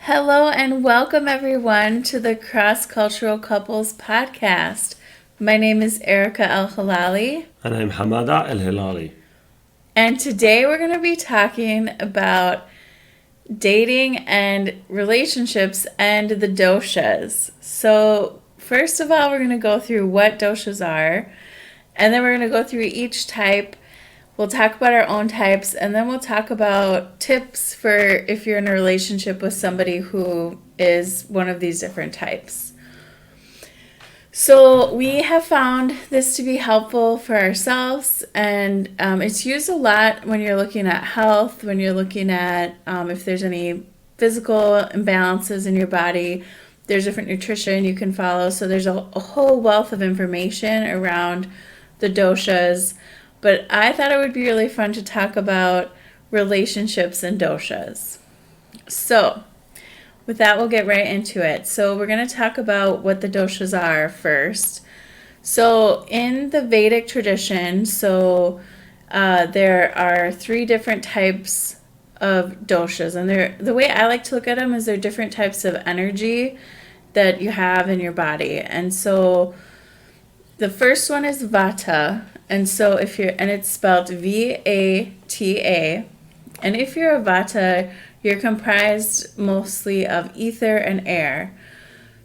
Hello and welcome everyone to the Cross Cultural Couples podcast. My name is Erica El-Halali. And I'm Hamada El-Hilali. And today we're going to be talking about dating and relationships and the doshas. So first of all, we're going to go through what doshas are, and then we're going to go through each type. We'll talk about our own types, and then we'll talk about tips for if you're in a relationship with somebody who is one of these different types. So we have found this to be helpful for ourselves, and it's used a lot when you're looking at health, when you're looking at if there's any physical imbalances in your body. There's different nutrition you can follow. So there's a whole wealth of information around the doshas. But I thought it would be really fun to talk about relationships and doshas. So with that, we'll get right into it. So we're going to talk about what the doshas are first. So in the Vedic tradition, there are 3 different types of doshas. And the way I like to look at them is they're different types of energy that you have in your body. And so the first one is Vata. And so and it's spelled Vata, and if you're a Vata, you're comprised mostly of ether and air.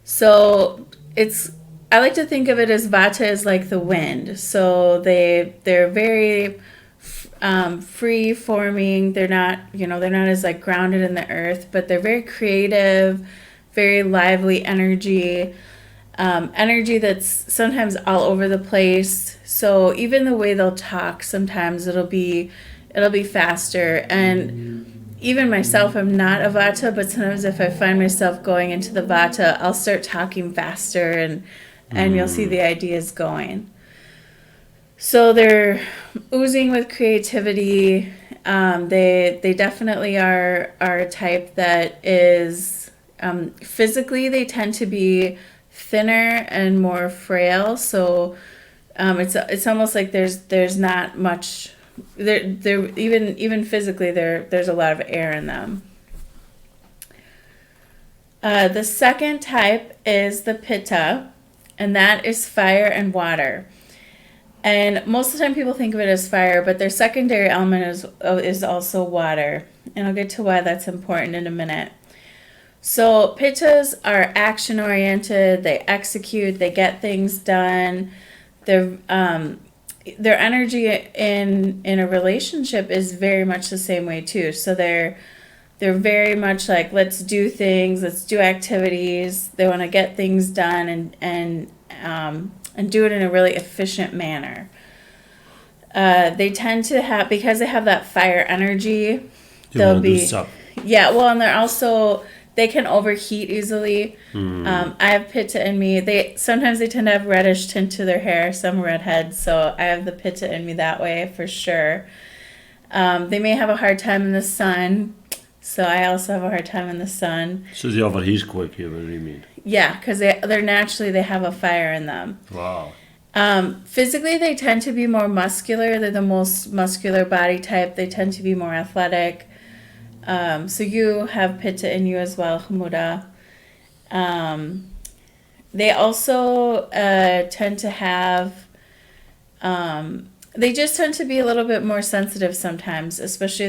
So I like to think of it as Vata is like the wind. So they're very free forming. They're not as like grounded in the earth, but they're very creative, very lively energy. Energy that's sometimes all over the place. So even the way they'll talk, sometimes it'll be faster. And even myself, I'm not a Vata, but sometimes if I find myself going into the Vata, I'll start talking faster, and you'll see the ideas going. So they're oozing with creativity. They definitely are a type that is physically, they tend to be thinner and more frail. So it's almost like there's not much there even physically there's a lot of air in them. The second type is the Pitta, and that is fire and water. And most of the time people think of it as fire, but their secondary element is also water. And I'll get to why that's important in a minute. So Pittas are action-oriented, they execute, they get things done. Their energy in a relationship is very much the same way too. So they're very much like, let's do things, let's do activities. They want to get things done and do it in a really efficient manner. They tend to have, because they have that fire energy, they'll be, yeah, well, and they're also, they can overheat easily. I have Pitta in me. Sometimes they tend to have reddish tint to their hair, some redheads, so I have the Pitta in me that way for sure. They may have a hard time in the sun, so I also have a hard time in the sun. So they overheat quickly, what do you mean? Yeah, because they're naturally, they have a fire in them. Wow. Physically, they tend to be more muscular. They're the most muscular body type. They tend to be more athletic. So you have Pitta in you as well, Hamuda. They also tend to have, they just tend to be a little bit more sensitive sometimes, especially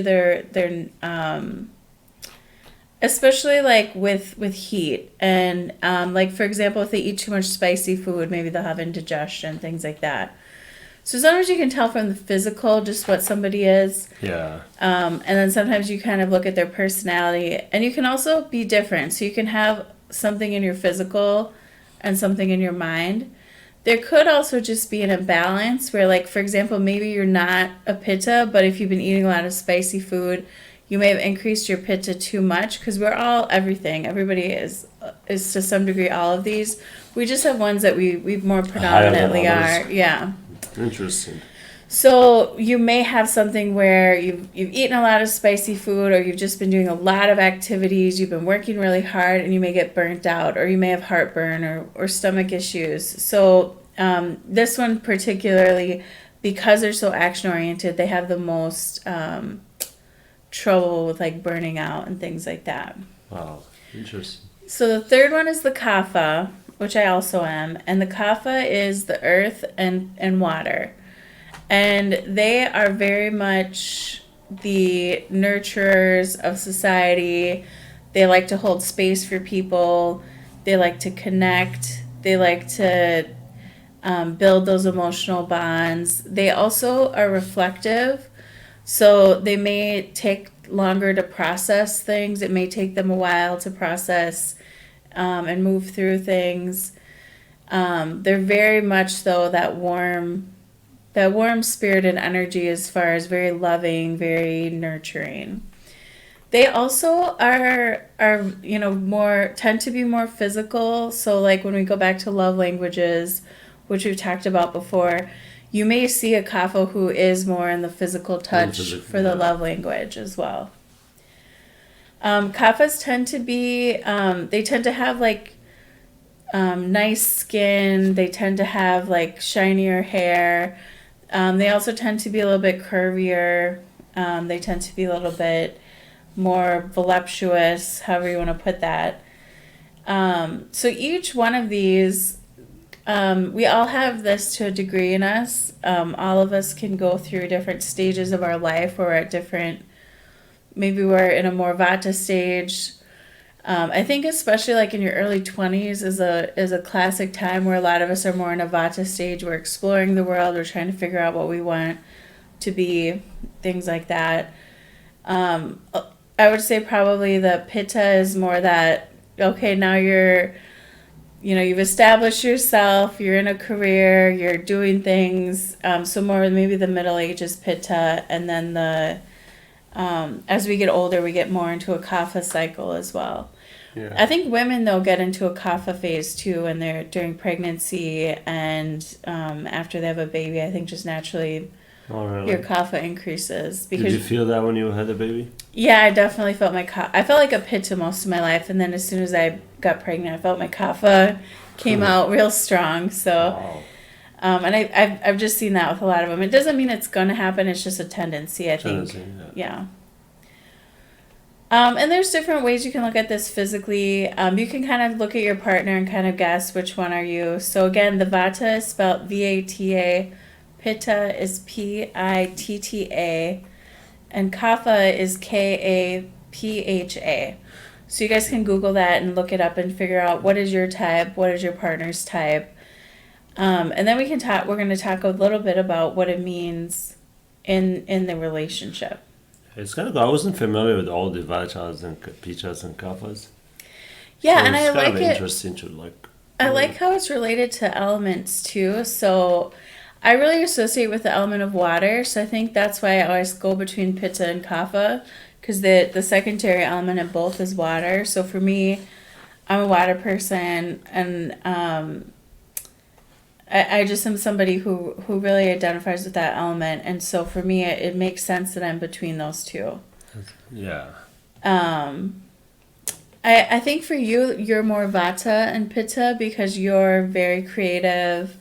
especially like with heat. And like, for example, if they eat too much spicy food, maybe they'll have indigestion, things like that. So sometimes you can tell from the physical just what somebody is. Yeah. And then sometimes you kind of look at their personality. And you can also be different. So you can have something in your physical and something in your mind. There could also just be an imbalance where, like, for example, maybe you're not a Pitta, but if you've been eating a lot of spicy food, you may have increased your Pitta too much, because we're all everything. Everybody is to some degree all of these. We just have ones that we more predominantly are. Yeah. Interesting. So you may have something where you've eaten a lot of spicy food, or you've just been doing a lot of activities, you've been working really hard, and you may get burnt out, or you may have heartburn or stomach issues. So this one particularly because they're so action oriented, they have the most trouble with like burning out and things like that. Wow, interesting. So the third one is the Kapha, which I also am, and the Kapha is the earth and water, and they are very much the nurturers of society. They like to hold space for people. They like to connect. They like to build those emotional bonds. They also are reflective, so they may take longer to process things. It may take them a while to process and move through things. They're very much though that warm spirited energy as far as very loving, very nurturing. They also are more tend to be more physical. So like when we go back to love languages, which we've talked about before, you may see a Kapha who is more in the physical touch for the love language as well. Kaphas tend to be they tend to have like nice skin. They tend to have like shinier hair. They also tend to be a little bit curvier. They tend to be a little bit more voluptuous, however you want to put that. So each one of these, we all have this to a degree in us. All of us can go through different stages of our life where we're at different, maybe we're in a more Vata stage. I think especially like in your early 20s is a classic time where a lot of us are more in a Vata stage. We're exploring the world. We're trying to figure out what we want to be, things like that. I would say probably the Pitta is more that, okay, now you've established yourself, you're in a career, you're doing things. So more maybe the middle age is Pitta, and then as we get older, we get more into a Kapha cycle as well. Yeah. I think women though get into a Kapha phase too when they're during pregnancy and after they have a baby. I think just naturally your Kapha increases. Did you feel that when you had a baby? Yeah, I definitely felt my Kapha. I felt like a Pitta most of my life, and then as soon as I got pregnant, I felt my Kapha came out real strong. So, Wow. And I've just seen that with a lot of them. It doesn't mean it's going to happen. It's just a tendency, I think. Yeah. And there's different ways you can look at this physically. You can kind of look at your partner and kind of guess which one are you. So again, the Vata is spelled Vata. Pitta is Pitta, and Kapha is Kapha. So you guys can Google that and look it up and figure out what is your type, what is your partner's type. And then we're going to talk a little bit about what it means in the relationship. It's kind of cool. I wasn't familiar with all the Vatas and Pittas and Kaphas. Yeah, so and I like it. Interesting to like. I like how it's related to elements too. So I really associate with the element of water, so I think that's why I always go between Pitta and Kapha, because the secondary element of both is water. So for me, I'm a water person, and I just am somebody who really identifies with that element, and so for me, it makes sense that I'm between those two. Yeah. I think for you, you're more Vata and Pitta because you're very creative.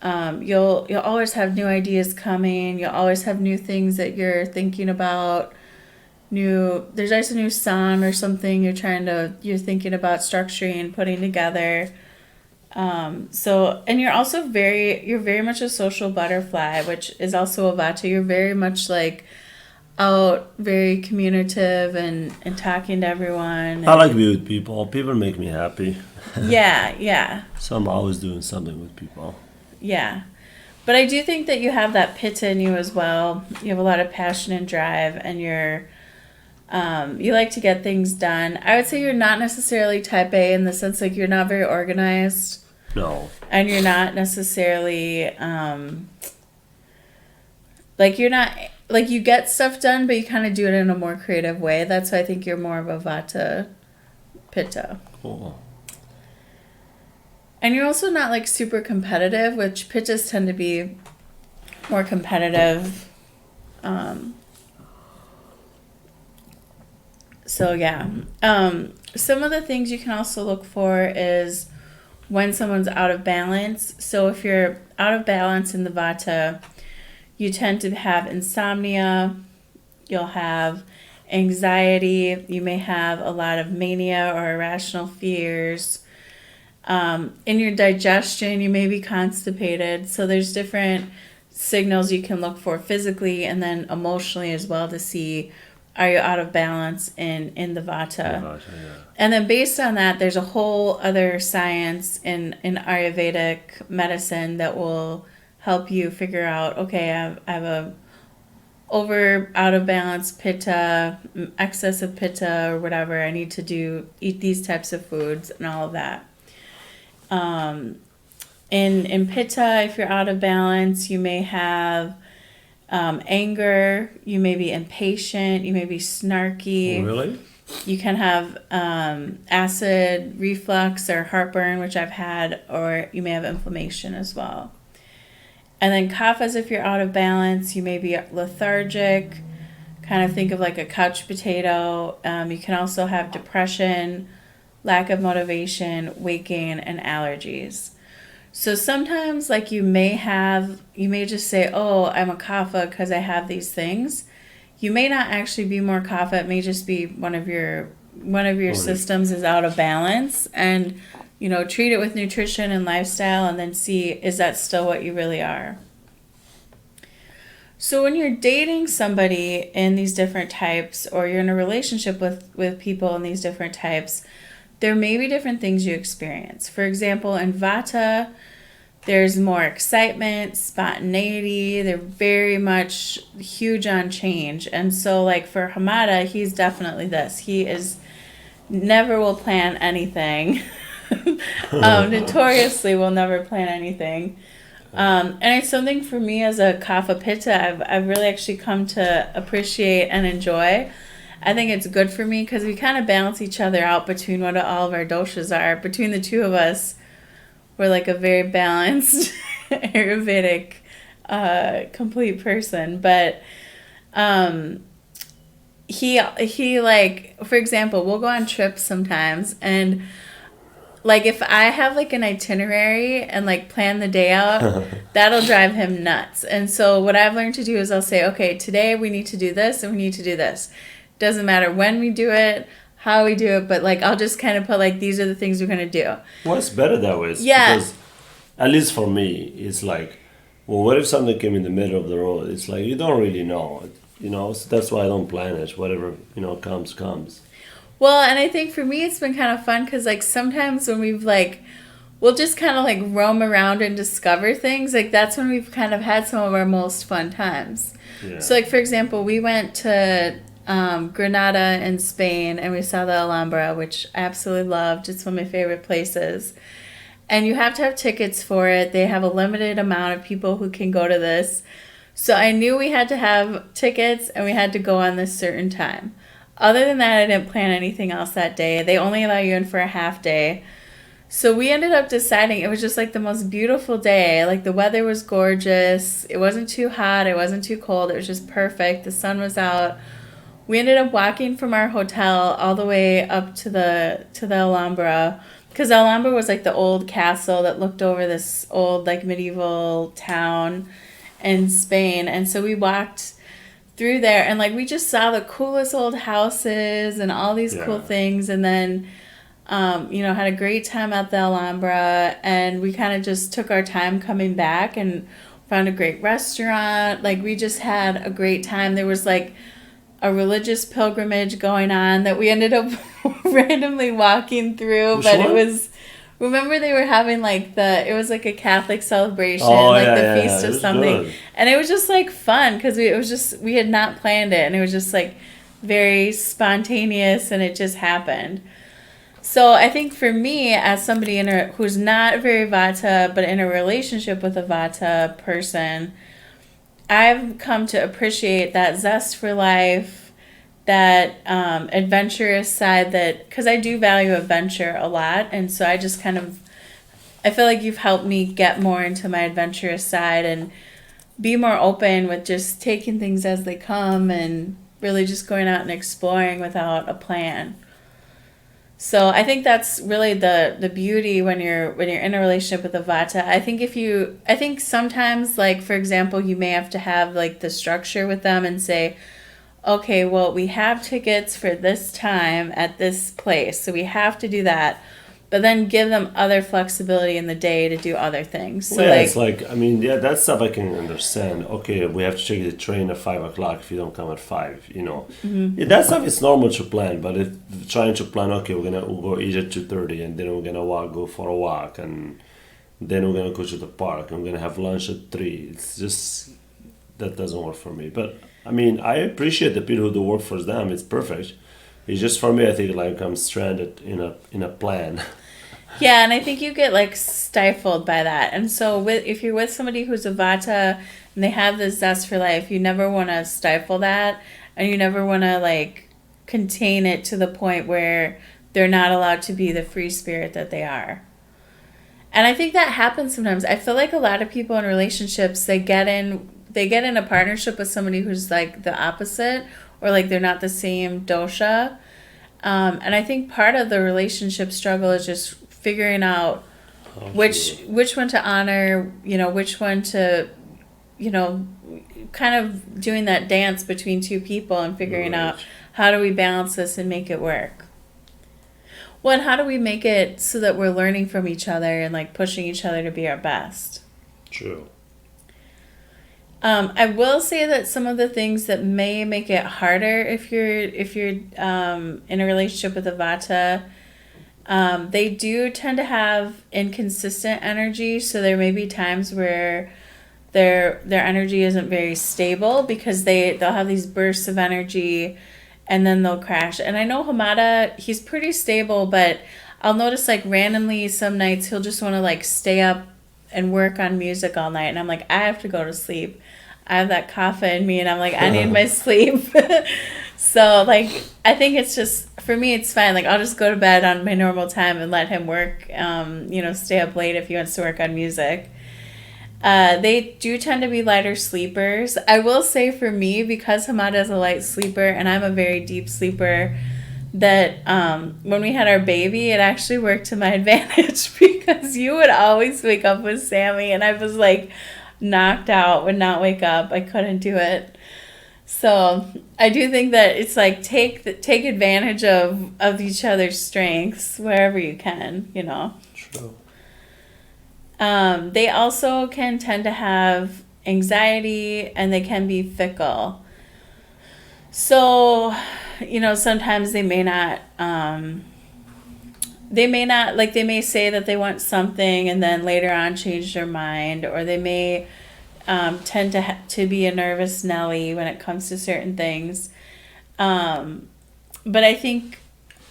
You'll always have new ideas coming. You'll always have new things that you're thinking about. There's always a new song or something you're thinking about structuring, putting together. And you're also very much a social butterfly, which is also a Vata. You're very much like out, very communicative and talking to everyone. I like to be with people. People make me happy. Yeah. So I'm always doing something with people. Yeah. But I do think that you have that Pitta in you as well. You have a lot of passion and drive, and you like to get things done. I would say you're not necessarily type A in the sense like you're not very organized. No. And you're not necessarily like you're not like you get stuff done, but you kind of do it in a more creative way. That's why I think you're more of a Vata Pitta. Cool. And you're also not like super competitive, which Pittas tend to be more competitive. So yeah. Some of the things you can also look for is when someone's out of balance. So if you're out of balance in the Vata, you tend to have insomnia, you'll have anxiety, you may have a lot of mania or irrational fears. In your digestion, you may be constipated. So there's different signals you can look for physically and then emotionally as well to see, are you out of balance in the Vata. Yeah. And then based on that, there's a whole other science in Ayurvedic medicine that will help you figure out, okay, I have a out of balance Pitta, excess of Pitta or whatever. I need to eat these types of foods and all of that. In Pitta, if you're out of balance, you may have anger, you may be impatient, you may be snarky. Oh, really? You can have acid reflux or heartburn, which I've had, or you may have inflammation as well. And then Kaphas, if you're out of balance, you may be lethargic, kind of think of like a couch potato. You can also have depression, lack of motivation, weight gain, and allergies. So sometimes like you may just say, oh, I'm a Kapha because I have these things. You may not actually be more Kapha. It may just be one of your systems is out of balance, and treat it with nutrition and lifestyle and then see, is that still what you really are? So when you're dating somebody in these different types, or you're in a relationship with people in these different types, there may be different things you experience. For example, in Vata, there's more excitement, spontaneity. They're very much huge on change. And so like for Hamada, he's definitely this. He is never will plan anything. Notoriously will never plan anything. And it's something for me as a Kapha Pitta I've really actually come to appreciate and enjoy. I think it's good for me because we kind of balance each other out between what all of our doshas are. Between the two of us, we're like a very balanced Ayurvedic complete person. But he like, for example, we'll go on trips sometimes, and like if I have like an itinerary and like plan the day out, that'll drive him nuts. And so what I've learned to do is I'll say, okay, today we need to do this and we need to do this. Doesn't matter when we do it, how we do it, but like I'll just kind of put like, these are the things we're going to do. Well, it's better that way. Yeah. Because at least for me, it's like, well, what if something came in the middle of the road? It's like, you don't really know. So that's why I don't plan it. Whatever, comes. Well, and I think for me, it's been kind of fun because, like, sometimes when we'll just kind of, like, roam around and discover things. Like, that's when we've kind of had some of our most fun times. Yeah. So, like, for example, we went to Granada in Spain, and we saw the Alhambra, which I absolutely loved. It's one of my favorite places. And you have to have tickets for it. They have a limited amount of people who can go to this. So I knew we had to have tickets, and we had to go on this certain time. Other than that, I didn't plan anything else that day. They only allow you in for a half day. So we ended up deciding it was just like the most beautiful day. Like the weather was gorgeous. It wasn't too hot. It wasn't too cold. It was just perfect. The sun was out. We ended up walking from our hotel all the way up to the Alhambra. Because Alhambra was like the old castle that looked over this old like medieval town in Spain. And so we walked through there, and like we just saw the coolest old houses and all these cool things, and then had a great time at the Alhambra, and we kind of just took our time coming back and found a great restaurant. Like we just had a great time. There was like a religious pilgrimage going on that we ended up randomly walking through. Which but one? It was, remember they were having like it was like a Catholic celebration, Feast of something. Good. And it was just like fun because we had not planned it, and it was just like very spontaneous, and it just happened. So I think for me, as somebody who's not very Vata, but in a relationship with a Vata person, I've come to appreciate that zest for life, that adventurous side, because I do value adventure a lot. And so I just I feel like you've helped me get more into my adventurous side and be more open with just taking things as they come and really just going out and exploring without a plan. So I think that's really the beauty when you're in a relationship with a Vata. I think sometimes, like for example, you may have to have like the structure with them and say, okay, well, we have tickets for this time at this place, so we have to do that. But then give them other flexibility in the day to do other things. So Well, yeah, like, it's like, I mean, yeah, that stuff I can understand. Okay, we have to check the train at 5 o'clock if you don't come at 5. Yeah, that stuff is normal to plan, but if trying to plan, okay, we'll go eat at 2:30 and then we're gonna go for a walk and then we're gonna go to the park and we're gonna have lunch at 3. It's just, that doesn't work for me. But I mean, I appreciate the people who do work for them, it's perfect. It's just for me, I think like I'm stranded in a plan. yeah, and I think you get like stifled by that. And so if you're with somebody who's a Vata and they have this zest for life, you never want to stifle that, and you never want to like contain it to the point where they're not allowed to be the free spirit that they are. And I think that happens sometimes. I feel like a lot of people in relationships, they get in a partnership with somebody who's like the opposite, or like they're not the same dosha. And I think part of the relationship struggle is just figuring out which one to honor, which one to, kind of doing that dance between two people and figuring out how do we balance this and make it work. Well, and how do we make it so that we're learning from each other and like pushing each other to be our best? True. I will say that some of the things that may make it harder if you're in a relationship with a Vata, they do tend to have inconsistent energy. So there may be times where their energy isn't very stable because they'll have these bursts of energy and then they'll crash. And I know Hamada, he's pretty stable, but I'll notice like randomly some nights he'll just want to like stay up and work on music all night. And I'm like, I have to go to sleep. I have that Kapha in me and I'm like, I need my sleep. So like, I think it's just, for me, it's fine. Like I'll just go to bed on my normal time and let him work, stay up late if he wants to work on music. They do tend to be lighter sleepers. I will say for me, because Hamada is a light sleeper and I'm a very deep sleeper, that when we had our baby, it actually worked to my advantage because you would always wake up with Sammy and I was like knocked out, would not wake up. I couldn't do it. So I do think that it's like take advantage of each other's strengths wherever you can, True. They also can tend to have anxiety and they can be fickle. So, sometimes they may not, like they may say that they want something and then later on change their mind, or they may tend to be a nervous Nelly when it comes to certain things. But I think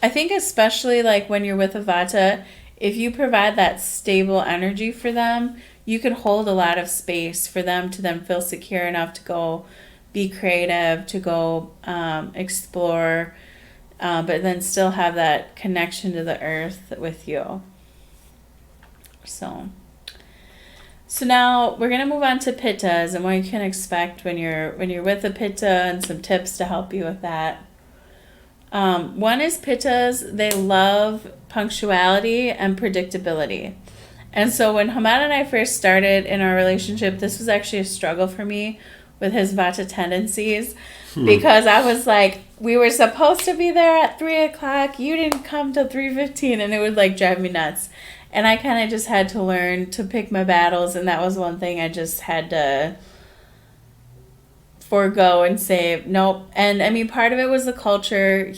especially like when you're with a Vata, if you provide that stable energy for them, you can hold a lot of space for them to then feel secure enough to go be creative, to go explore, but then still have that connection to the earth with you. So now we're gonna move on to Pittas and what you can expect when you're with a Pitta and some tips to help you with that. One is Pittas, they love punctuality and predictability. And so when Hamad and I first started in our relationship, this was actually a struggle for me with his Vata tendencies because I was like, we were supposed to be there at 3 o'clock. You didn't come till 3:15, and it would like drive me nuts. And I kind of just had to learn to pick my battles, and that was one thing I just had to forego and say nope. And I mean, part of it was the culture.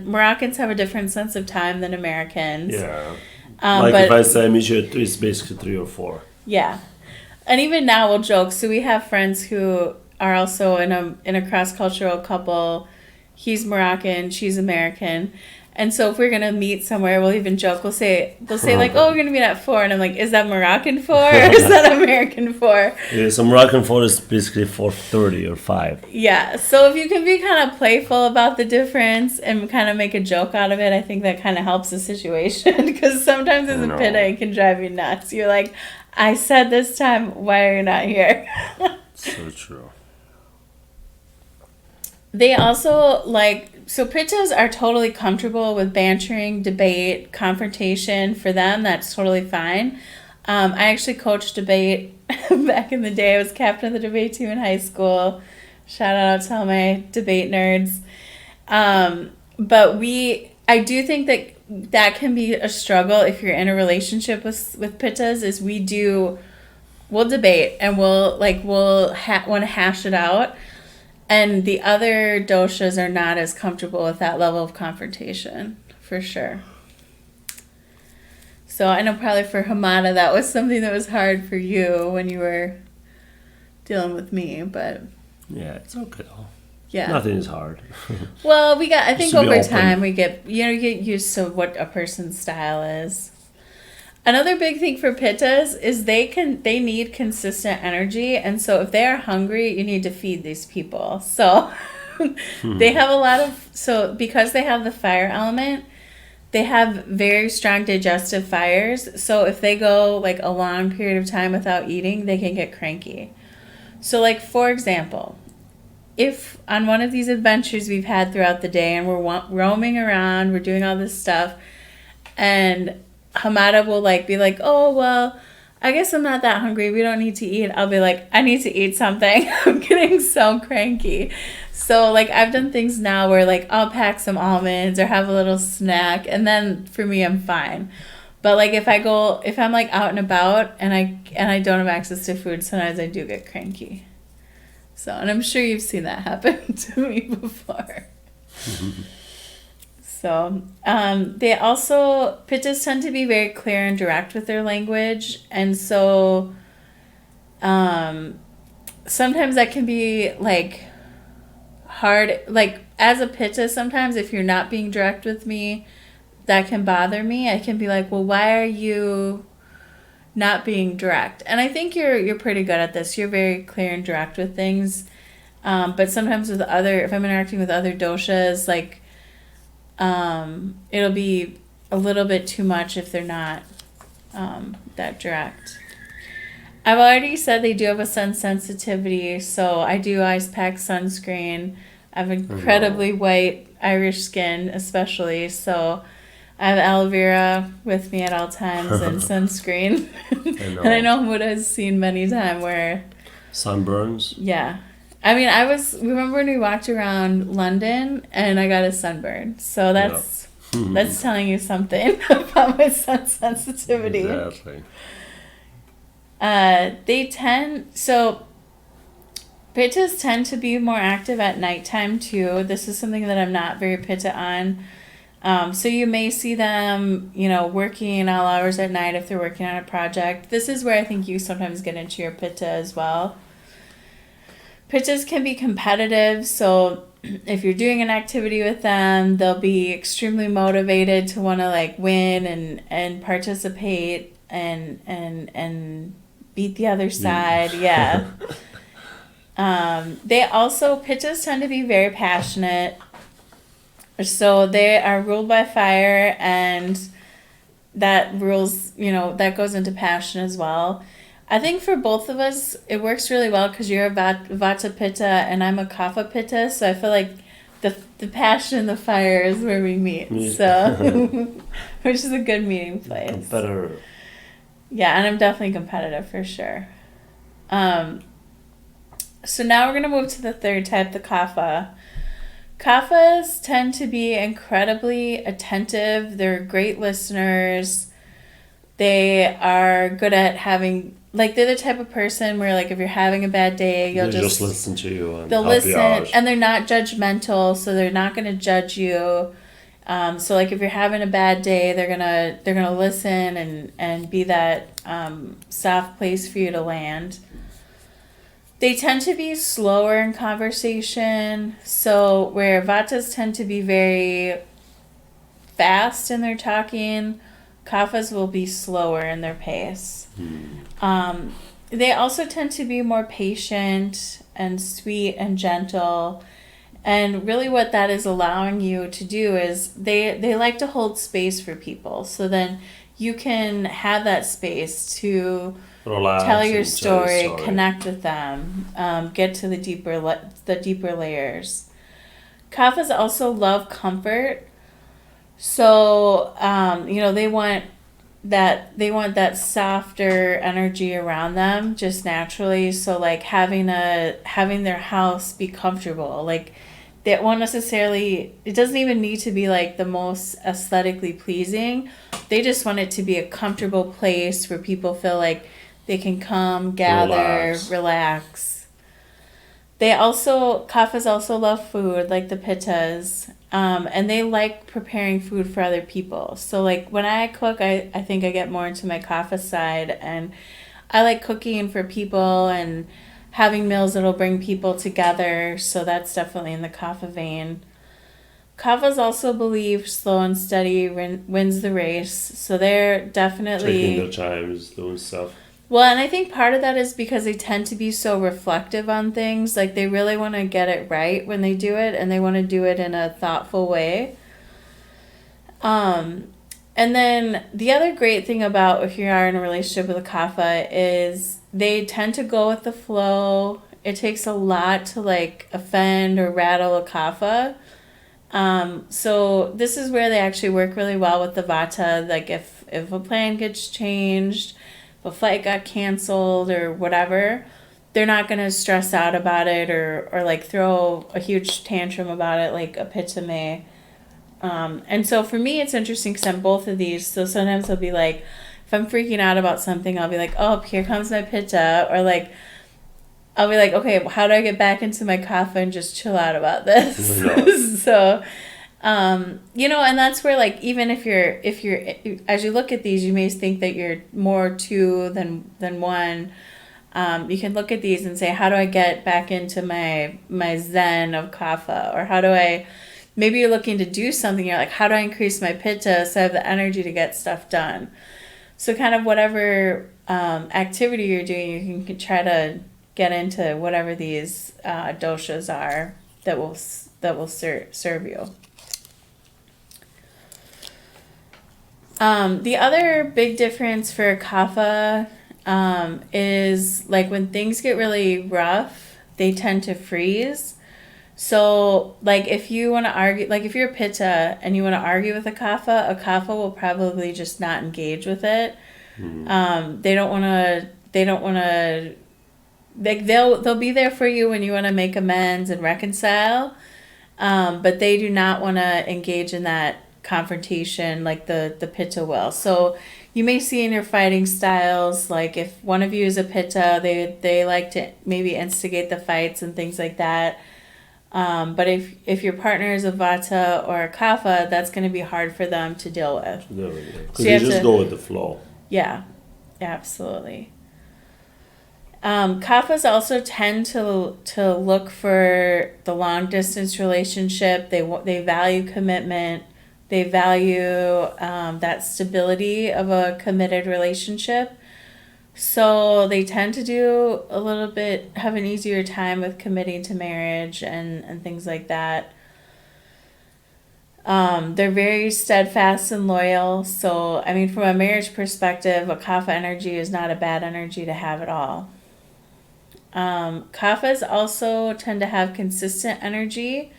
Moroccans have a different sense of time than Americans. Yeah. But if I say I meet you at 3, it's basically 3 or 4. Yeah. And even now we'll joke. So we have friends who are also in a cross-cultural couple. He's Moroccan, she's American. And so if we're going to meet somewhere, we'll even joke. They'll say like, oh, we're going to meet at 4. And I'm like, is that Moroccan 4 or is that American 4? Yeah, so Moroccan 4 is basically 4:30 or 5. Yeah. So if you can be kind of playful about the difference and kind of make a joke out of it, I think that kind of helps the situation. Because sometimes as a Pitta, it can drive you nuts. You're like, I said this time, why are you not here? So true. They also so pittas are totally comfortable with bantering, debate, confrontation. For them, that's totally fine. I actually coached debate back in the day. I was captain of the debate team in high school. Shout out to all my debate nerds. But I do think that can be a struggle if you're in a relationship with pittas. Is we'll debate and we'll want to hash it out. And the other doshas are not as comfortable with that level of confrontation, for sure. So I know probably for Hamada that was something that was hard for you when you were dealing with me, but Yeah, it's okay though. yeah. Nothing is hard. Well, I think Just to be over open. time you get used to what a person's style is. Another big thing for pittas is they need consistent energy, and so if they are hungry, you need to feed these people. So they have a lot of because they have the fire element, they have very strong digestive fires. So if they go like a long period of time without eating, they can get cranky. So like for example, if on one of these adventures we've had throughout the day and we're roaming around, we're doing all this stuff, and Hamada will be like, oh, well, I guess I'm not that hungry. We don't need to eat. I'll be like, I need to eat something. I'm getting so cranky. So I've done things now where I'll pack some almonds or have a little snack, and then for me I'm fine. But if I'm out and about and I don't have access to food, sometimes I do get cranky. So, and I'm sure you've seen that happen to me before. So, they also, pittas tend to be very clear and direct with their language. And so, sometimes that can be hard. As a pitta, sometimes if you're not being direct with me, that can bother me. I can be like, well, why are you not being direct? And I think you're pretty good at this. You're very clear and direct with things. But sometimes if I'm interacting with other doshas, it'll be a little bit too much if they're not that direct. I've already said they do have a sun sensitivity, so I do always pack sunscreen. I have incredibly white Irish skin, especially, so I have aloe vera with me at all times and sunscreen. And I know Muda has seen many times where Sunburns. Yeah. I mean, remember when we walked around London and I got a sunburn. So that's telling you something about my sun sensitivity. Exactly. Pittas tend to be more active at nighttime too. This is something that I'm not very pitta on. So you may see them, working all hours at night if they're working on a project. This is where I think you sometimes get into your pitta as well. Pittas can be competitive, so if you're doing an activity with them, they'll be extremely motivated to want to win and participate and beat the other side. Yeah. Pittas tend to be very passionate. So they are ruled by fire, and that that goes into passion as well. I think for both of us, it works really well because you're a Vata Pitta and I'm a Kapha Pitta, so I feel like the passion and the fire is where we meet. So, which is a good meeting place. Competitor. Yeah, and I'm definitely competitive for sure. So now we're going to move to the third type, the Kapha. Kaphas tend to be incredibly attentive. They're great listeners. They are good at having, they're the type of person where, if you're having a bad day, they'll just listen to you. And they'll listen, and they're not judgmental, so they're not going to judge you. So, if you're having a bad day, they're gonna listen and be that soft place for you to land. They tend to be slower in conversation, so where Vatas tend to be very fast in their talking, Kaphas will be slower in their pace. They also tend to be more patient and sweet and gentle. And really what that is allowing you to do is they like to hold space for people. So then you can have that space to relax, tell your story, connect with them, get to the deeper layers. Kaphas also love comfort. So, they want that softer energy around them just naturally. So like having their house be comfortable. Like they won't necessarily, it doesn't even need to be like the most aesthetically pleasing. They just want it to be a comfortable place where people feel like they can come, gather, relax. Kaphas also love food, like the Pittas, and they like preparing food for other people. So, like, when I cook, I think I get more into my Kapha side, and I like cooking for people and having meals that'll bring people together. So, that's definitely in the Kapha vein. Kaphas also believe slow and steady wins the race. So, they're definitely. Taking their times, doing stuff. Well, and I think part of that is because they tend to be so reflective on things. Like they really want to get it right when they do it, and they want to do it in a thoughtful way. And then the other great thing about if you are in a relationship with a kapha is they tend to go with the flow. It takes a lot to like offend or rattle a kapha. So this is where they actually work really well with the vata. Like if a plan gets changed, a flight got canceled or whatever, they're not going to stress out about it or like throw a huge tantrum about it like a pitta may. And so for me, it's interesting because I'm both of these. So sometimes I'll be like, if I'm freaking out about something, I'll be like, oh, here comes my pitta. Or like, I'll be like, okay, how do I get back into my kapha and just chill out about this? So, and that's where like even if you're as you look at these, you may think that you're more two than one. You can look at these and say, how do I get back into my zen of kapha, or how do I? Maybe you're looking to do something. You're like, how do I increase my pitta so I have the energy to get stuff done? So kind of whatever activity you're doing, you can try to get into whatever these doshas are that will serve you. The other big difference for kapha is like when things get really rough, they tend to freeze. So like if you want to argue, like if you're a pitta and you want to argue with a kapha will probably just not engage with it. They don't want to. Like they'll be there for you when you want to make amends and reconcile, but they do not want to engage in that confrontation like the pitta will. So you may see in your fighting styles, like if one of you is a pitta, they like to maybe instigate the fights and things like that. But if your partner is a vata or a kapha, that's going to be hard for them to deal with. Because they just go with the flow. Yeah, absolutely. Kaphas also tend to look for the long distance relationship. They value commitment. They value that stability of a committed relationship. So they tend to have an easier time with committing to marriage and things like that. They're very steadfast and loyal. So, I mean, from a marriage perspective, a kapha energy is not a bad energy to have at all. Kaphas also tend to have consistent energy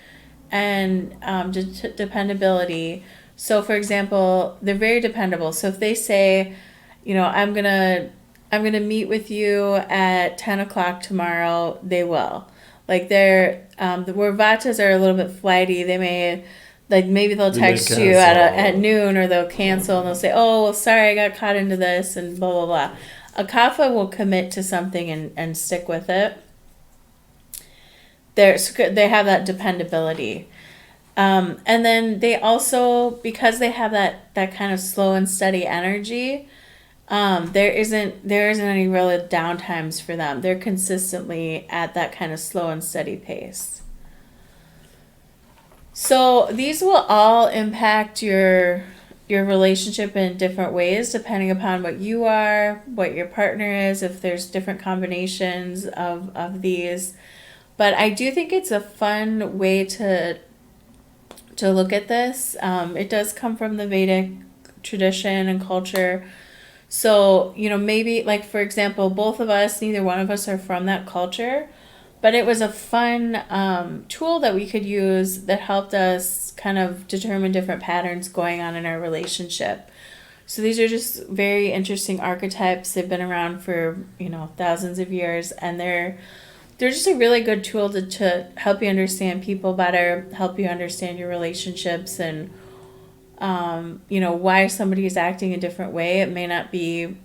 and dependability. So, for example, they're very dependable. So if they say, I'm gonna meet with you at 10 o'clock tomorrow, they will. Like where vatas are a little bit flighty, they may, like maybe they'll text you at noon, or they'll cancel and they'll say, oh, well, sorry, I got caught into this and blah, blah, blah. A kapha will commit to something and stick with it. They have that dependability. And then they also, because they have that kind of slow and steady energy, there isn't any real downtimes for them. They're consistently at that kind of slow and steady pace. So these will all impact your relationship in different ways depending upon what you are, what your partner is, if there's different combinations of these. But I do think it's a fun way to look at this. It does come from the Vedic tradition and culture. So, maybe like, for example, both of us, neither one of us are from that culture, But it was a fun tool that we could use that helped us kind of determine different patterns going on in our relationship. So these are just very interesting archetypes. They've been around for, thousands of years, and they're just a really good tool to help you understand people better, help you understand your relationships, and why somebody is acting a different way. It may not be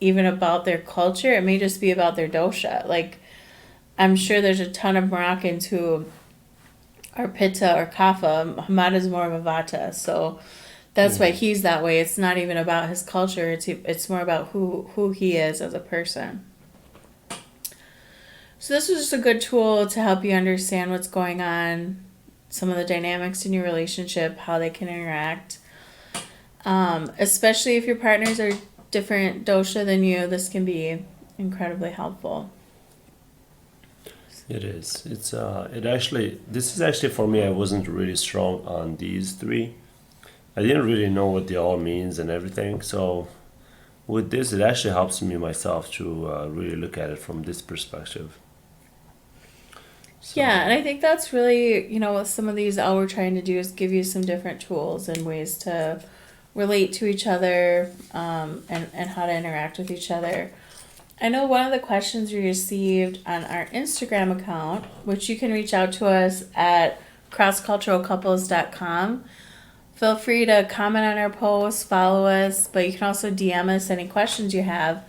even about their culture. It may just be about their dosha. Like, I'm sure there's a ton of Moroccans who are Pitta or Kapha. Hamad is more of a Vata, so that's why he's that way. It's not even about his culture. It's more about who he is as a person. So this was just a good tool to help you understand what's going on, some of the dynamics in your relationship, how they can interact. Especially if your partners are different dosha than you, this can be incredibly helpful. It is. This is actually for me, I wasn't really strong on these three. I didn't really know what they all means and everything. So with this, it actually helps me myself to really look at it from this perspective. So, Yeah, and I think that's really, with some of these, all we're trying to do is give you some different tools and ways to relate to each other, and how to interact with each other. I know one of the questions we received on our Instagram account, which you can reach out to us at crossculturalcouples.com. Feel free to comment on our posts, follow us, but you can also DM us any questions you have.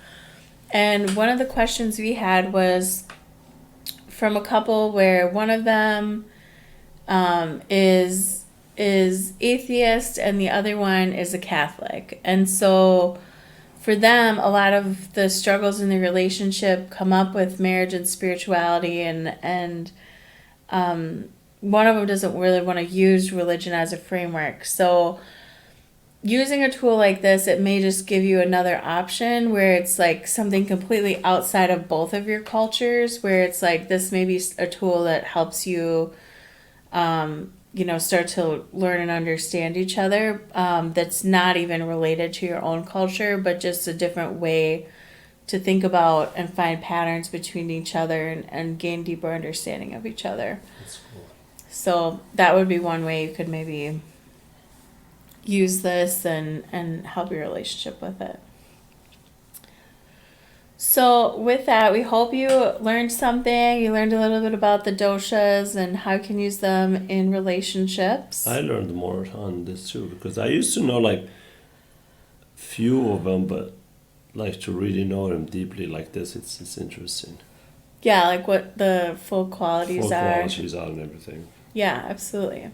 And one of the questions we had was from a couple where one of them is atheist and the other one is a Catholic. And so for them, a lot of the struggles in the relationship come up with marriage and spirituality, and one of them doesn't really want to use religion as a framework. So using a tool like this, it may just give you another option where it's like something completely outside of both of your cultures, where it's like this may be a tool that helps you start to learn and understand each other, that's not even related to your own culture, but just a different way to think about and find patterns between each other, and gain deeper understanding of each other. that's cool. So that would be one way you could maybe use this and help your relationship with it. So with that, we hope you learned something. You learned a little bit about the doshas and how you can use them in relationships. I learned more on this too because I used to know like few of them, but like to really know them deeply like this, it's interesting. Yeah, like what the full qualities Full are. qualities are and everything. Yeah, absolutely.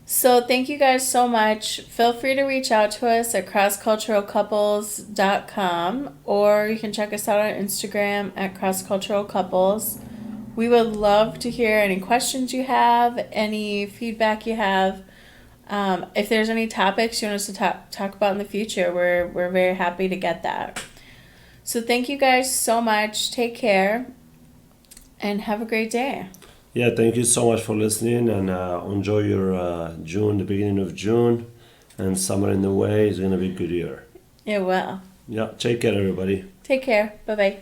So thank you guys so much. Feel free to reach out to us at crossculturalcouples.com, or you can check us out on Instagram at crossculturalcouples. We would love to hear any questions you have, any feedback you have. If there's any topics you want us to talk about in the future, we're very happy to get that. So thank you guys so much. Take care and have a great day. Yeah, thank you so much for listening, and enjoy your June, the beginning of June, and summer in the way. It's gonna be a good year. It will. Yeah, take care, everybody. Take care. Bye-bye.